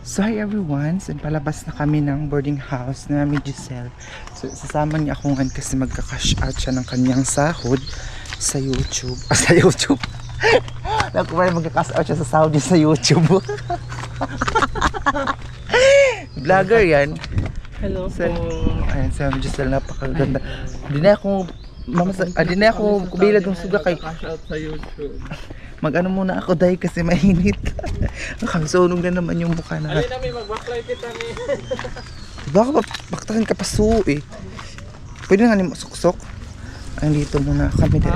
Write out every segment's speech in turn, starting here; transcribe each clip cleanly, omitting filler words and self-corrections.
So hi everyone, so palabas na kami ng boarding house na namin Giselle. So sasama niya ako ngayon kasi magka-cash out siya ng kanyang sahod sa YouTube. Sa YouTube? Naku, magka-cash out siya sa sahod niya sa YouTube. Vlogger yan. Hello So, po. ayan, si Mami Giselle, napakaganda. Di na ako kubilag ng suga kay Cash out sa YouTube. mag-ano muna ako dahil kasi mainit. Nakasunog na naman yung mukha na. Alin na may mag-backlight kita ni. Baka baktakin ka pa su eh. Pwede nga ni suksok. Ay, dito muna kami din.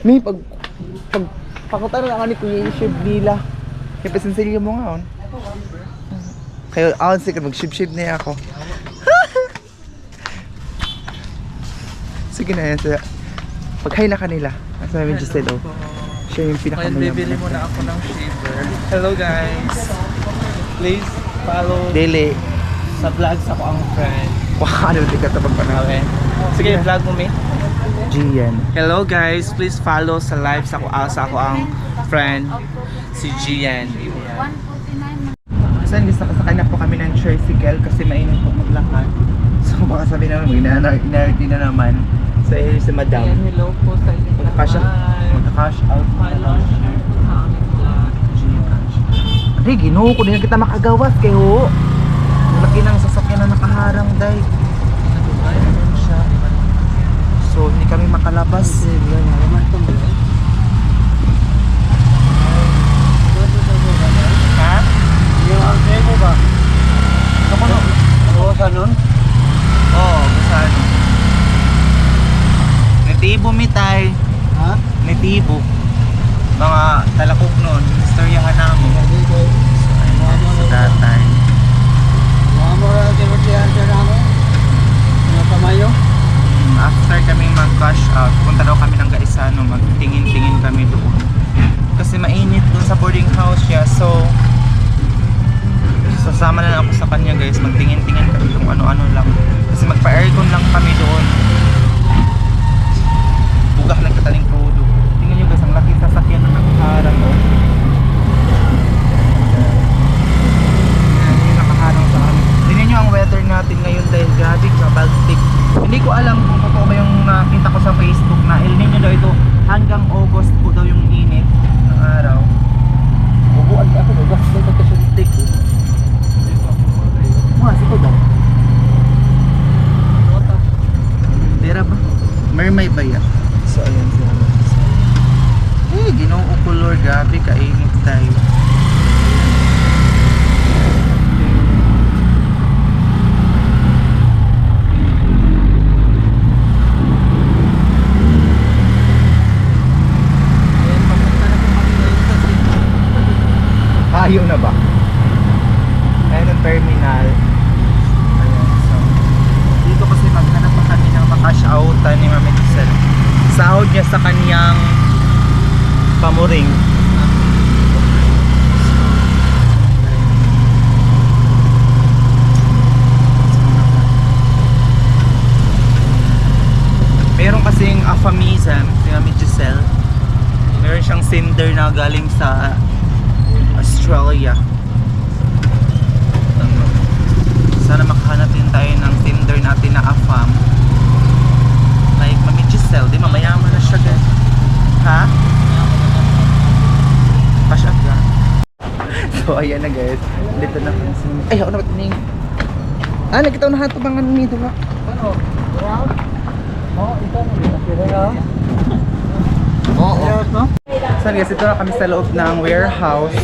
May pakutan na nga ni Kuya i-shave nila. Kaya pasinsilyo mo nga on. Kaya aon sige mag-shave niya ako. Sige na yan. Pag-hi na kanila. Sabi ni Giselle, oh. Siya yung Ngayon pinakamayaman. bibili muna ako ng shaver. Hello guys. Please follow Dili. sa vlogs ako ang friend. Wow, ano ka tabag pa Okay. Sige, vlog mo me. Gian. Hello guys, please follow sa live sa ako ang friend si Gian. Saan sakasakay na po kami ng tricycle kasi mainit po maglakad. So baka sabi naman, inarity na naman. So yun si Madam. Hello po sa inyo. Magka-cash out. Follow, share po sa aming vlog. Ate, ginoo ko din na kita makagawas kayo. Laki ng sasakyan na nakaharang day. Ayun siya. So hindi kami makalabas. Ha? Yung okay mo ba? Ako no? Oo, ganun. Oo, saan? Netibo mitay. Ha? Netibo. Mga talakog noon, istoryahan namin. So ayun sa datay. After kami mag-cash out, punta daw kami ng Gaisano, magtingin-tingin kami doon. Kasi mainit doon sa boarding house siya, so sasama na lang ako sa kanya guys, magtingin-tingin kami kung ano-ano lang. Kasi magpa-aircon lang kami doon. Bugah lang kataling product. Tingnan nyo guys, ang laki sasakyan na nakaharang mo. Yung nakaharang sa amin. Tingnan nyo ang weather natin ngayon dahil grabe ka, Baltic. Hindi ko alam kung totoo ba yung nakita ko sa Facebook na El Nino daw ito hanggang August po daw yung init ng araw. Bubuan ka ako, bugas daw ka kasuntik eh. Mga siko daw. Dera ba? Mermay ba yan? So ayan siya. Ginoo color, gabi kainit tayo. Ayaw na ba? Ayan ang terminal. Ayan, so dito kasi maghanap pa kami ng makash outan ni Mami Giselle. Sahod niya sa kaniyang pamuring. Meron kasing afamism si Mami Giselle. Meron siyang cinder na galing sa Australia. Sana makahanap din tayo ng Tinder natin na afam. Like Mami Giselle, di mamayaman na siya guys. Ha? Cash up ka. So ayan na guys. Dito na kami sa... Ay ako na ba't ning... nakita ko na hato bang ano nito ba? Ano? Oo, ito na. Oo. So guys, ito na kami sa loob ng warehouse.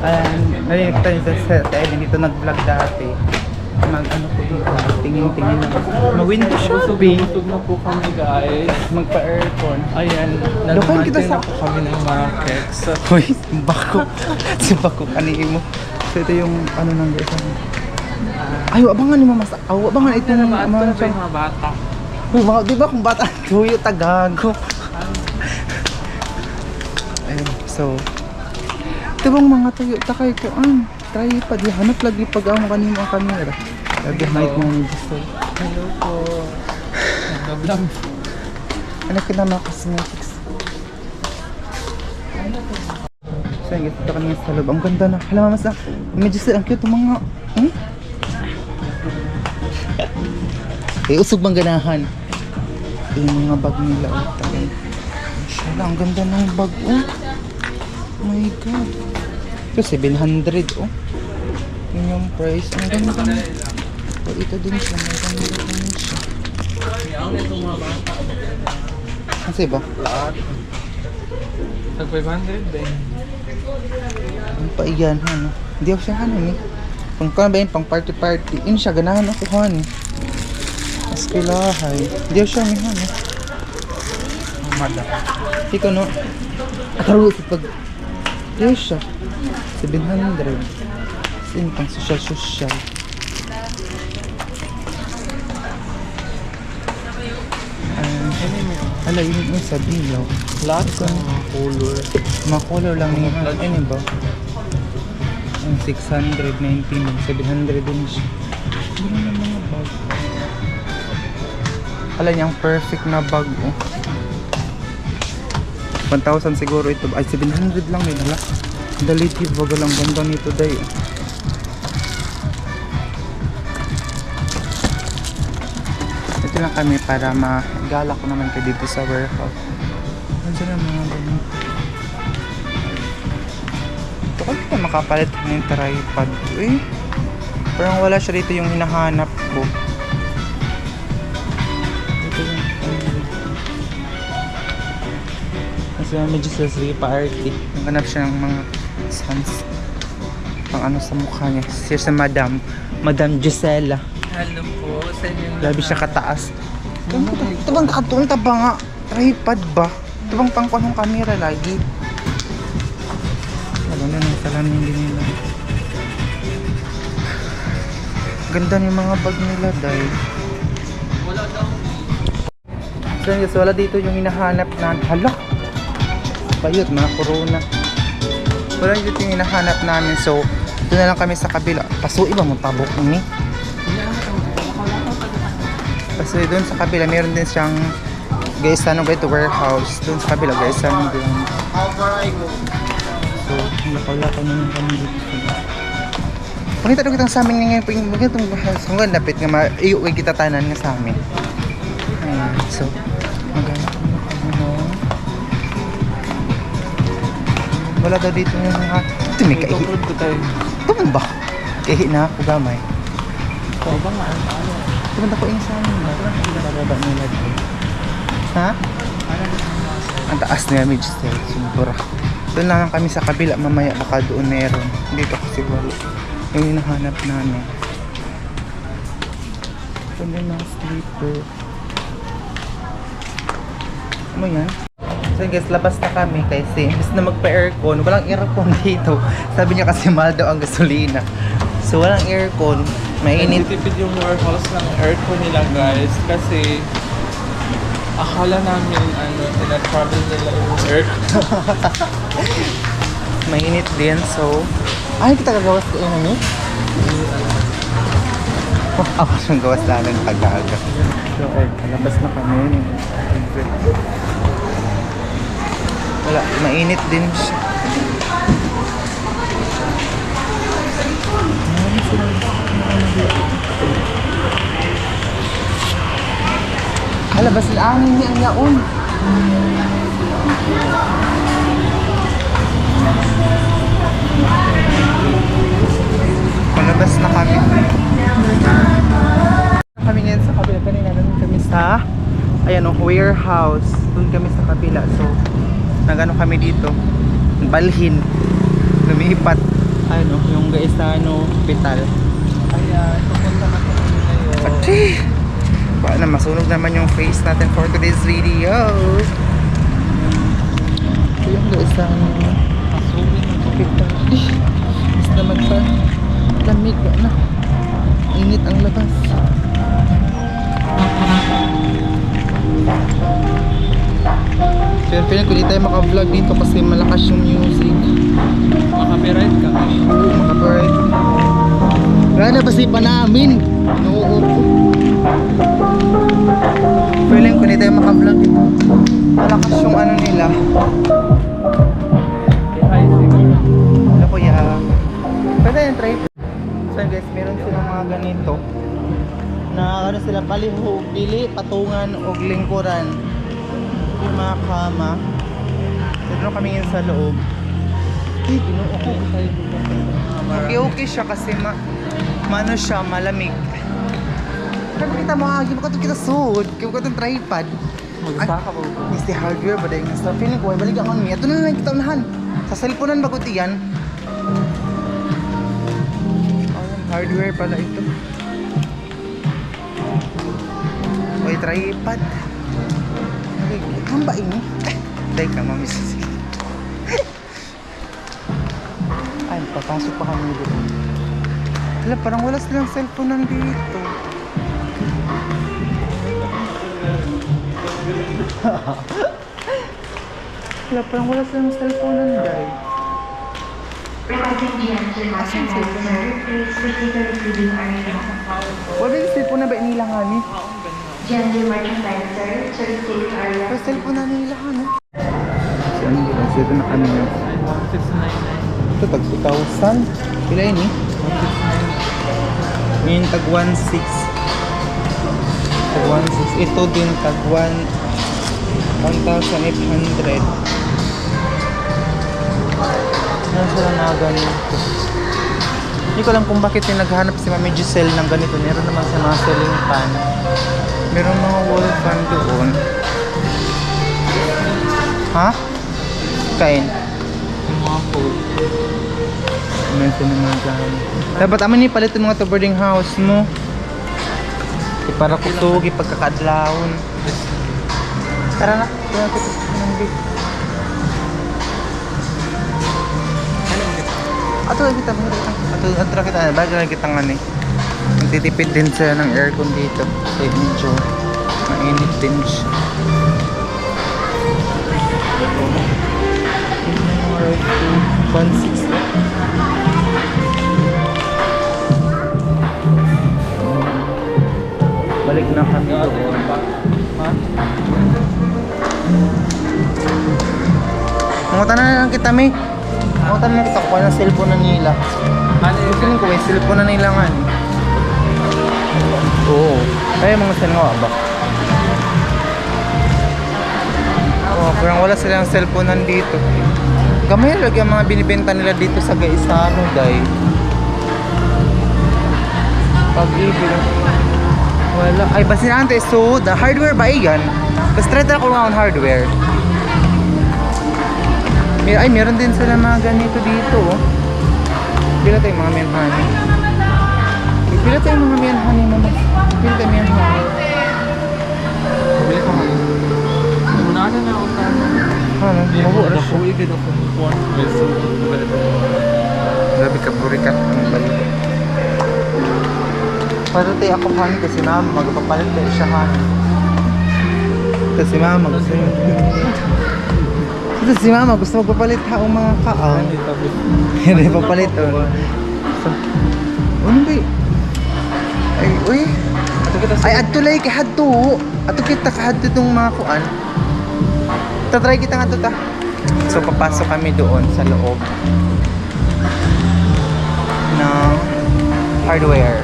And nakikita niyo sa set, dito nag-vlog dati. Mag-ano po dito, tingin-tingin na. Mag-window shopping. Busog na po kami guys. Magpa-aircon. Ayan, Lokan kita nagmantay sa... na po kami ng mga cakes. Hoy, simbako. Simbako kanihin mo. So ito yung ano nang guys. Ay, abangan ni Mama. Abangan ito ng mga bata. Mga, di ba kung bata, tuyo, tagago. Ayun, so ito bang mga tuyo, takay ko, try pa, di hanap lagi pag ang kanino ang camera. Lagi hide mo yung gusto. Hello po. Nag-vlog. Ano ka na mga cosmetics? So yun guys, dito kami sa loob. Ang ganda na. Hala mama sa, medyo sila, ang cute yung mga, usog bang ganahan. Yung mga bag nila. Mashallah, ang ganda ng bag. Oh my god. Ito 700 oh. Yun yung price. Ang ganda na. Oh, ito din siya. Maganda din siya. Kasi ba? Lahat. Tag 500 din. Ang paiyan ha no. Hindi ako siya hanin eh. Pang kano ba yun? Pang party. Yun siya. Ganahan ako hanin. Mas kilahay. Hindi ako siya may hanin. Madam. Ikaw no. Ataro ito pag. Hindi siya. 700. Sin pang social. Ala, yun yung sa bilaw. Lahat sa color. Mga color lang niya. Ano ba? Ang 619, 700 din siya. Ano na mga bag? Ala niyang perfect na bag. Oh. 1,000 siguro ito. Ay, 700 lang din. Ala. Dalitive bag lang. Ganda nito day. Ito lang kami para magala ko naman kayo dito sa warehouse. Nandiyan ang mga ganun. Ito ko dito makapalit ng tripod ko eh. Parang wala siya dito yung hinahanap ko. Ito yung kasi medyo sa party. Naghanap siya ng mga sans. Pang ano sa mukha niya. Siya sa Madam Gisela. Hello po sa inyo. Grabe siya kataas. Ito bang katunta ba nga? Tripod ba? Ito bang pangkuha ng camera lagi? Alam na nang salamin din nila. Ganda ng mga bag nila dahil. Wala daw. So guys, wala dito yung hinahanap na hala. Bayot, mga corona. Wala dito yung hinahanap namin. So, doon na lang kami sa kabila. Paso, iba mong tabok ni. Kasi doon sa kabila, meron din siyang guys, ano ba ito, warehouse. Doon sa kabila, guys, ano doon. So, lakaw-lakaw naman kami dito. Pangita doon kitang sa amin ngayon, pagkita itong kung lapit nga, maiuwi kita tanan nga sa amin. Ayan, so, maghanap mo ano. Wala daw dito yung mga, ito may kaihi. Ito man ba? Kaihi na ako gamay. Ito ba nga? Tumanda ko yung sa amin na. Bababa nila dito. Ha? Ang taas na yung image style. Sumbura. Doon lang kami sa kabila. Mamaya baka doon meron. Dito kasi wala. Yung hinahanap namin. Ito na yung mga sleeper. Ano yan? So guys, labas na kami kasi imbes na magpa-aircon, walang aircon dito. Sabi niya kasi mahal daw ang gasolina. So walang aircon. Mainit. Nagtitipid yung warehouse ng aircon nila guys kasi akala namin tina-travel nila yung aircon. Mainit din, so ay kita gagawas ko yun ano? Ako siyang gawas na ng pag-aga. So labas na kami. Wala, mainit din siya. Halabas lang niya ang yaon. Palabas na kami. Kami ngayon sa kabila. Kanina doon kami sa warehouse. Doon kami sa kabila. So, nagano kami dito. Balhin. Lumipat. Yung Gaetano Hospital. Ayan, pupunta na kami ngayon. Pati! Baka na masunog naman yung face natin for today's video. Ito yung Gaetano Hospital. Is naman pa. Lamig na. Init ang labas. Pero feeling ko di tayo maka-vlog dito kasi malakas yung music. Maka-copyright kami. Oo, maka-copyright. Gana pa si pa namin. Oo. Feeling ko di tayo maka-vlog dito. Malakas yung ano nila. Hi, siguro. yung tripod. So guys, meron silang mga ganito. Na ano sila, paliho, pili, patungan, o lingkuran. Yung mga kama. So doon kami ngayon sa loob. Ay, ginoo ko. Okay siya kasi maano siya, malamig. Kaya makita mo, hindi mo ka ito kita suod. Kaya mo ka itong tripod. Magsaka po. Is the hardware ba dahil sa feeling ko ay balik ang niya. Ito na lang kita unahan. Sa cellphone bagot iyan. Ayun, hardware pala ito. Oy, tripod. Okay, ang ba ini? Dahil ka, mami. Ay, papasok pa kami doon. Hala, parang wala silang cellphone nandito. Wala, parang wala silang cellphone nanday. Asan cellphone na? Wala yung cellphone na ba inilangan eh? Pero cellphone na inilangan eh. Saan yun? Ito na kami na. 1699. Ito tag 2,000. Pila yun eh? 1699. Ngayon tag 1,600. Tag 1,600. Ito din tag 1,800. Ano sila na ganito? Hindi ko alam kung bakit yung naghanap si Mami Giselle ng ganito. Meron naman sa mga ceiling fan. Meron mga wall fan doon. Ha? Kain? Yung mga food. Meron naman dyan. Dapat amin ni palit yung mga to boarding house mo. Para kutugi pagkakadlawon. Tara na. Tara ko ng bit. Ato lang kita. Ato lang kita. Bago lang kita nga ni. Nagtitipid din siya ng aircon dito. Kaya medyo mainit din siya. 1,600. Balik na kami doon. Ha? Mangutan na lang kita, May. Mangutan na lang kita. Kuha ng cellphone na nila. Ano yun? Feeling ko may cellphone na nila nga. Oo. Kaya mga saan nga ba? Oo, parang wala silang cellphone nandito. Gamay lagi ang mga binibenta nila dito sa Gaisano, day. Pag-ibig. Wala. Ay, basin ante, so, the hardware ba yan? Basta try ko nga ang hardware. Ay, meron din sila mga ganito dito, oh. Pila tayong mga menhani. Pila tayong mga menhani, mama. Pila tayong menhani. Pabili ko nga. Muna na ako sa Ano? Mabuo siya. Nakuwi din ako. One peso. Grabe ka, purikat ang balik. Pero tayo ako hanin kasi mama, magpapalit tayo siya hanin. Kasi mama, gusto niyo. Kasi mama, gusto magpapalit haong mga kaang. Hindi papalit, oh. So, ano ba ay, uy. Ay, adto lay kay hadto. Ato kita kahadto itong mga kuan. Tatry kita nga to ta. So, papasok kami doon sa loob ng hardware.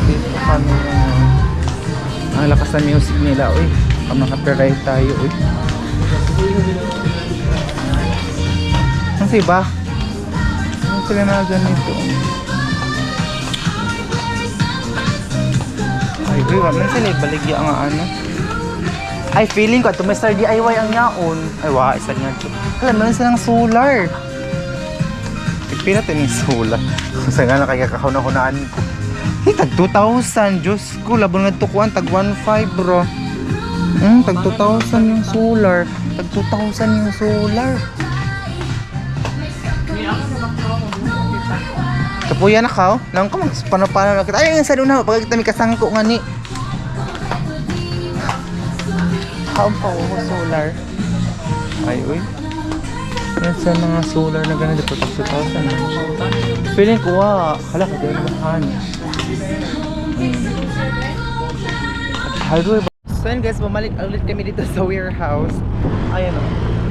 Dito kami. Ang lakas ng music nila, uy. Maka-copyright tayo, uy. Ang siba? Ano sila na ganito? Ay, uy, wala sila ibaligya nga ano. Ay, feeling ko, ito Mr. DIY ang yaon. Ay, wala, isa nga ito. Alam, meron silang solar. Pila ito yung solar. Kasi nga nakakahuna-hunaan ko. Tag 2,000, Diyos ko, labang nagtukuan, tag 1,500 bro. Tag 2,000 yung solar. Tag 2,000 yung solar. Kapuya na ka, nang ko magpano-pano na kita. Ay, yung sa doon na, pag kita may kasangko nga ni. Kaon pa ako solar. Ay, uy. Yan sa mga solar na ganun, dito tag 2,000. Feeling ko, hala ka din naman. Hardware ba? So yun guys, bumalik ulit kami dito sa warehouse. Ayan o.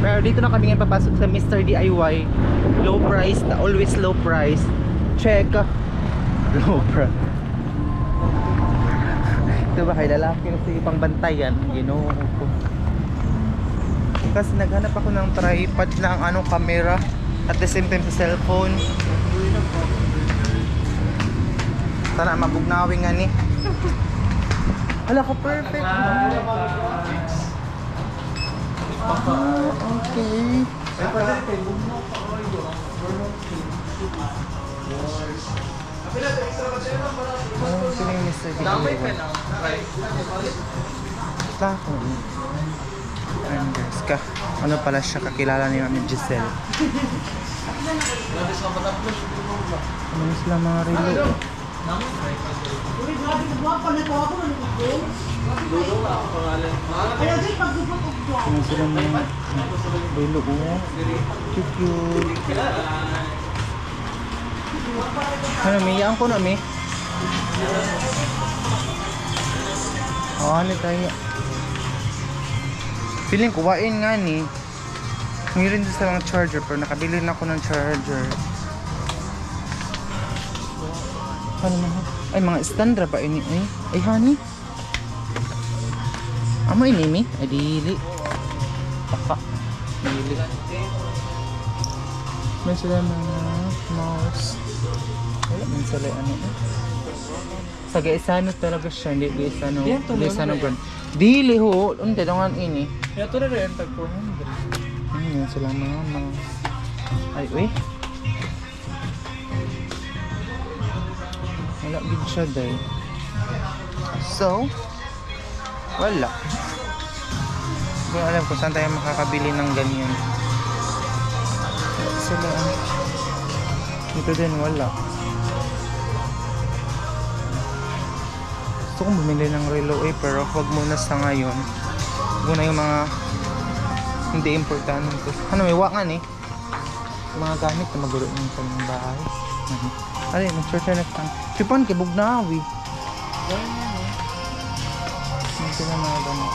Pero dito na kami ngayon papasok sa Mr. DIY. Low price, always low price. Check. Low price. Ito ba kay lalaki na sa ibang bantayan? Ginoo ko. Kasi naghanap ako ng tripod ng anong camera at the same time sa cellphone. Sana mabugnawi nga ni. Hala ko perfect. Okay. Sino yung Mr. D? Damay ka na. Tako. Anders ka. Ano pala siya kakilala ni Mami Giselle? Ano sila mga relo? Ano sila mga relo? Cute. Ano, miyaan ko na, mi? Ano tayo? Feeling ko, wain nga ni. Mayroon din sa mga charger, pero nakabili na ako ng charger. Ano mga? Ay, mga standra ba ini? Ay, honey. Amo ini, mi? Ay, dili. Baka. Dili. May sila mga mouse. Wala man sila ano. Sa Gaisano talaga siya, hindi Gaisano. Gaisano brand. Dili ho, unti dangan ini. Ya to rin tag 400. Yan sila mga mouse. Ay, uy. Wala gid siya day. So, wala. Hindi ko alam kung saan tayo makakabili ng ganyan. Sila dito din wala. Gusto kong bumili ng relo pero wag muna sa ngayon. Huwag na yung mga hindi importante ko. Ano may wakan eh. Mga gamit na magulo ng sa mga bahay. Alay, mag-search na lang. Sipan, kibog na awi. Hindi sila mga gamit.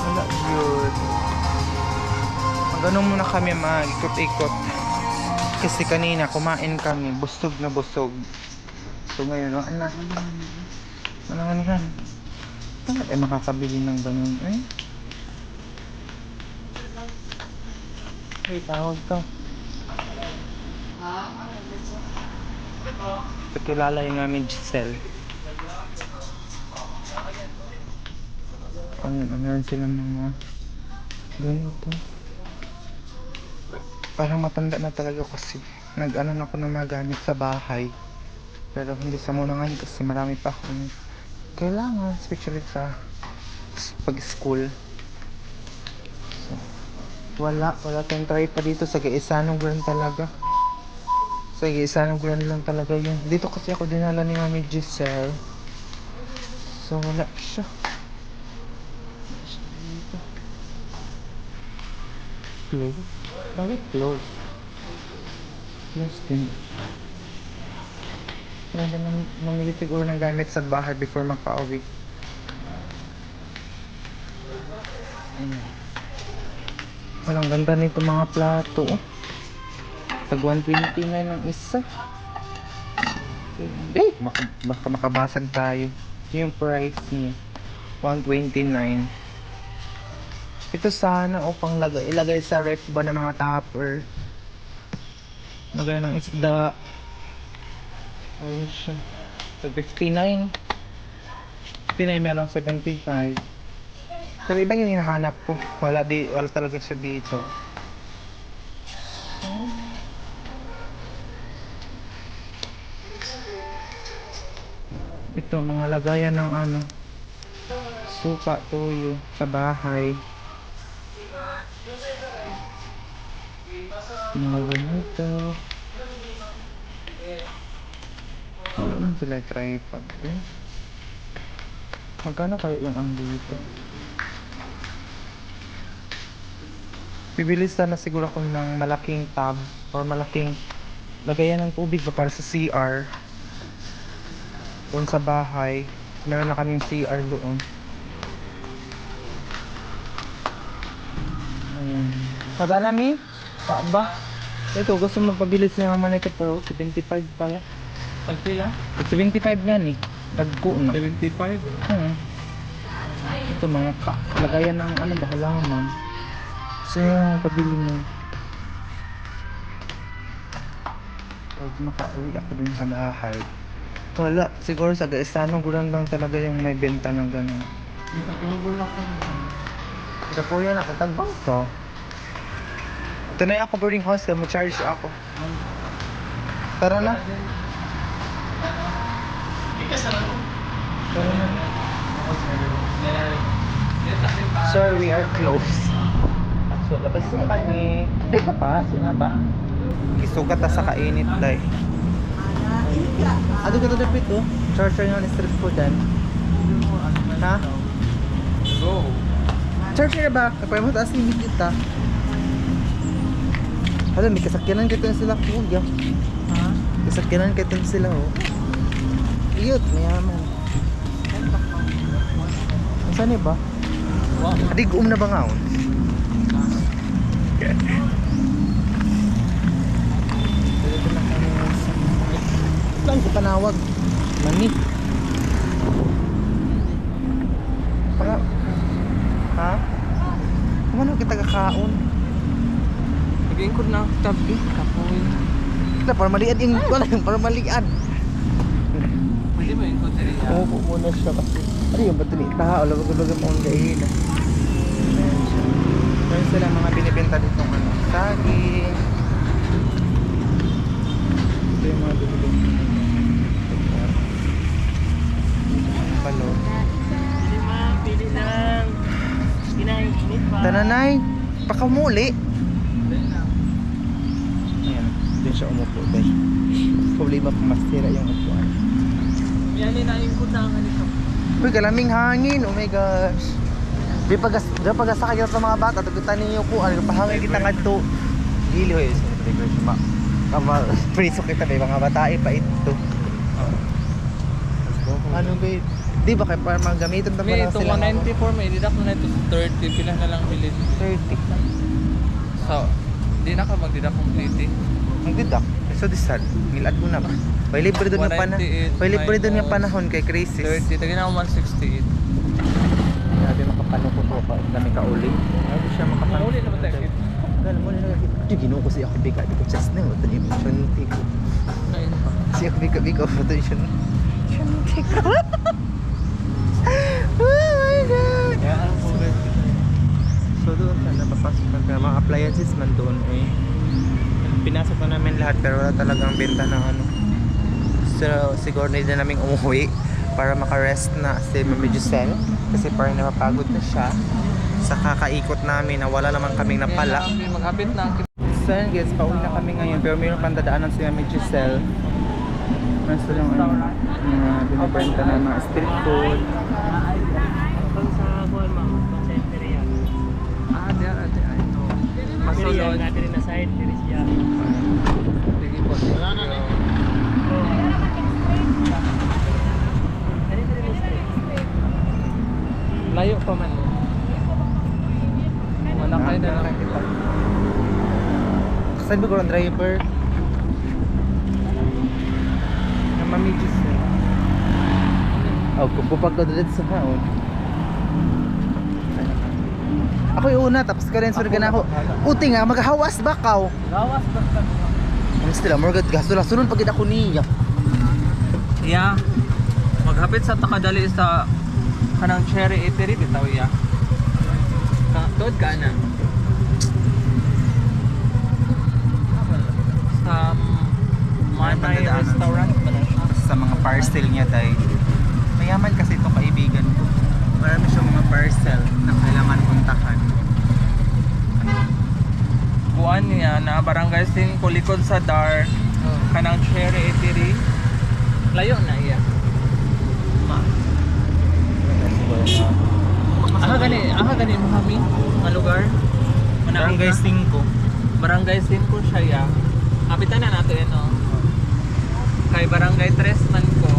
Wala good. Ganun muna kami mag-ikot-ikot. Kasi kanina kumain kami, busog na busog. So ngayon, wala na. Bakit ay makakabili ng ganun? Ay, tawag to. Pakilala yung aming Giselle. Meron silang mga ganito. Parang matanda na talaga kasi nag-ano na ako ng mga gamit sa bahay. Pero hindi sa muna ngayon kasi marami pa akong kailangan, especially sa pag-school. So, wala tayong tripod dito sa Gaisano brand talaga. Sa Gaisano brand lang talaga yun. Dito kasi ako dinala ni Mami Giselle. So wala siya. Close? Bakit close? Close din. Ganda nang mamili siguro ng gamit sa bahay before magpa-uwi. Walang ganda nito mga plato. Tag 120 nga ng isa. Baka makabasag tayo. Yung price niya 129. Ito sana upang ilagay sa ref ba ng mga topper. Lagay ng isda. Ayun siya. So 59. 59 meron 75. Pero iba yung hinahanap ko. Wala talaga siya dito. Ito mga lagayan ng ano, suka, tuyo sa bahay. Mga ganito. Ano sila tripod eh? Magkano kayo yung ang dito? Bibili sana siguro ako ng malaking tub or malaking lagayan ng tubig ba para sa CR. Doon sa bahay, meron na kaming CR doon. Kada nami? Pa ba? Ito, gusto mo magpabilis na naman ito pero 75 pa yan. Pagpila? 75 nga ni. Tagpo na. 75? Ito mga lagayan ng ano ba halaman. So yung pabili mo. Pag makauwi ako dun sa bahay. Wala, siguro sa Gaistano gulang lang talaga yung may benta ng gano'n. Ito po yan, nakatagbang to. Ito na yung ako boarding house, mag-charge ako. Tara na. Tara na. Sir, we are closed. So, labas na kami. Hindi ka pa, sino ba? Isugat na sa kainit, day. Ado ka to dapit, oh. Charger nyo ng street food, dan. Ha? Go! Charger na ba? Kapag mo taas limit kita. Alam, may kasakyanan ka ito sila, kuya. Ha? Kasakyanan ka ito sila, oh. Iyot, mayaman. Saan ba? Wow! Adig, na ba nga, oh? Saan ko panawag? Mani. Para... Ha? Kumano kita kakaon? Nag-iingkod na ako tabi. Kapoy. Kita, para maliad yung... Wala yung para maliad. Pwede ba ingkod na rin yan? Oo, muna siya kasi. Ano yung bato ni Taha? Wala bago-bago mo ang gahin. Ayan siya. Meron sila mga binibenta ditong ano. Saging. Ito yung mga binibenta. Balot. Pili ma'am, pili lang. Kinainit pa. Tananay, pakamuli. Ayan, din siya umupo dahil problema pa masira yung upuan. Yan inaingkod na ang halika. Uy, kalaming hangin, oh my gosh. Di pagasakay kita sa mga bata, tugutan ninyo po, ano, pahangin kita nga ito. Gili, hoy, preso kita ba, mga batae pa ito. Ano ba yun? Di ba kayo para mga gamitin pa May lang itong sila? 194, may deduct na ito sa 30. Pila na lang bilhin. 30. So, di na ka mag-deduct completely. Ang didak. So disad, nilad mo na ba? May libre doon nga panahon. 198 May libre doon nga minus panahon kay crisis. 30, tagin ako 168. Grabe makapano ko to pa dami ka uli. Grabe siya makapano. Mauli na ba tayo? Dala mo na di ginuo ko si ako biga di ko just na mo tani mo chunti ko. Ayun pa. Si ako biga photo siya. Chunti ko. Oh my god. Kaya ang mobile. So doon na napapasok ka mga appliances man doon eh. Pinasok na namin lahat pero wala talagang benta ng ano. So siguro na din namin umuwi para makarest na si Mami Giselle kasi parang napapagod na siya sa kakaikot namin na wala naman kaming napala. Maghapit na. So yun guys, pauwi na kami ngayon pero mayroon pang dadaanan si Mami Giselle. Meron silang mga binibenta na mga street food. Pag sa kuwan ma'am, pag sa Imperial. Diyan. Ito. Imperial, Masunod. natin rin na side, there is yan. Sige po. Wala na na. Ganito rin yung street. Layo pa man. Wala kayo na lang kita. Saan ba ko ang driver? Na Mami Giselle. Oh, kung pupag ko doon sa haon. Ako yung una, tapos ka rin, surga na ako. Uti nga, maghahawas ba kaw? Gawas basta. Ang sila, morgad gasto lang. Sunod pagkita ko niya. Yeah. Maghapit sa takadali sa kanang cherry eatery bitaw ya. Doon ka na. Sa Manay restaurant ba na siya? Sa mga parcel niya, dahil mayaman kasi itong kaibigan ko. Marami siyang mga parcel na kailangan puntahan. Buwan niya na barangay 5 likod sa DAR. Kanang cherry eatery. Layo na iya. Aha gani mo kami nga lugar. Barangay 5. Barangay 5 siya ya. Kapitan na nato yan oh. Kay Barangay 3 man ko.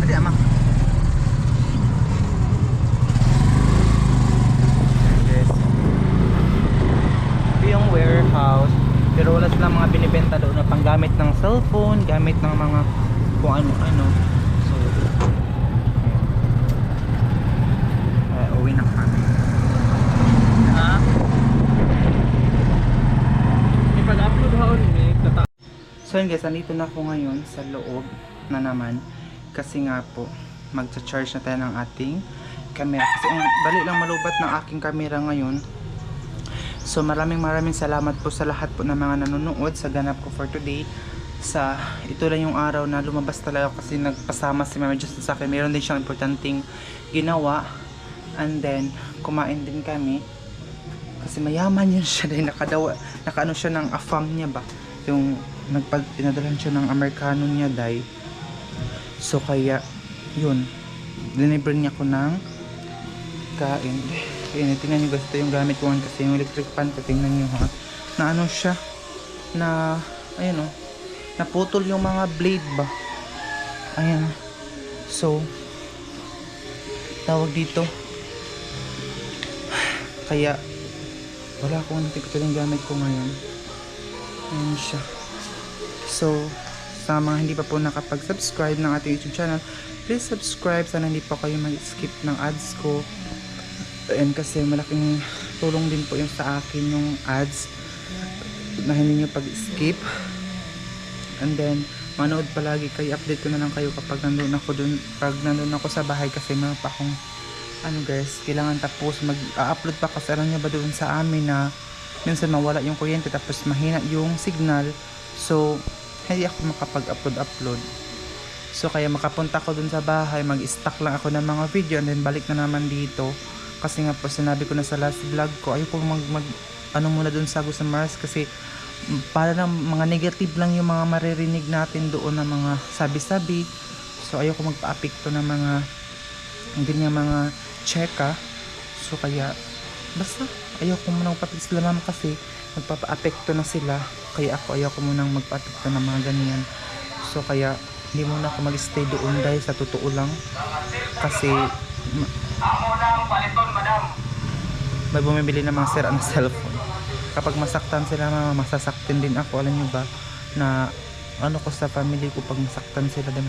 Adi ama. gamit ng mga kung ano-ano. So, uwi na kami. Ha? Ipag-upload haon ni kata. So yun guys, nandito na ako ngayon sa loob na naman. Kasi nga po, magcha-charge na tayo ng ating camera. Kasi ang dali lang malubat ng aking camera ngayon. So maraming salamat po sa lahat po ng mga nanonood sa ganap ko for today. Ito lang yung araw na lumabas talaga kasi nagpasama si Mama Justin sa akin. Meron din siyang importanteng ginawa. And then, kumain din kami. Kasi mayaman yun siya dahil nakaano siya ng afam niya ba. Yung pinadalan siya ng Amerikano niya dahil. So kaya, yun. Deliver niya ko ng kain. Tingnan nyo guys, ito yung gamit ko kasi yung electric pan ko, tingnan nyo ha. Na ano siya, na, ayun o, naputol yung mga blade ba. Ayan. So, tawag dito. Kaya, wala akong ito yung gamit ko ngayon. Ayan siya. So, sa mga hindi pa po nakapag-subscribe ng ating YouTube channel, please subscribe. Sana hindi pa kayo mag-skip ng ads ko. And kasi malaking tulong din po yung sa akin yung ads na hindi nyo pag-skip. And then manood palagi kayo, update ko na lang kayo kapag nandun ako sa bahay kasi meron pa akong ano guys, kailangan tapos mag-upload pa kasi alam nyo ba doon sa amin na minsan mawala yung kuryente tapos mahina yung signal. So hindi ako makapag-upload. So kaya makapunta ko dun sa bahay, mag-stock lang ako ng mga video and then balik na naman dito. Kasi nga po sinabi ko na sa last vlog ko, ayoko ano muna dun sa Agus Mars kasi para lang mga negative lang yung mga maririnig natin doon na mga sabi-sabi. So ayoko magpa-apekto ng mga ganyan mga cheka. So kaya basta ayoko muna magpa-apekto sila mama kasi magpapa-apekto na sila. Kaya ayoko muna magpa-apekto ng mga ganyan. So kaya hindi muna ako mag-stay doon dahil sa totoo lang kasi may bumibili ng mga sira ng cellphone. Kapag masaktan sila mama, masasaktin din ako. Alam nyo ba na ano ko sa family ko, pag masaktan sila din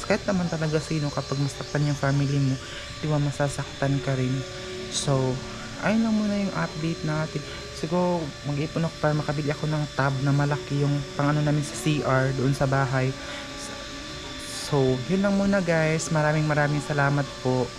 kahit naman talaga sino, kapag masaktan yung family mo, di ba masasaktan ka rin. So ayun lang muna yung update natin. Siguro mag-ipon ako para makabili ako ng tab na malaki yung pang ano namin sa CR doon sa bahay. So yun lang muna guys, maraming salamat po.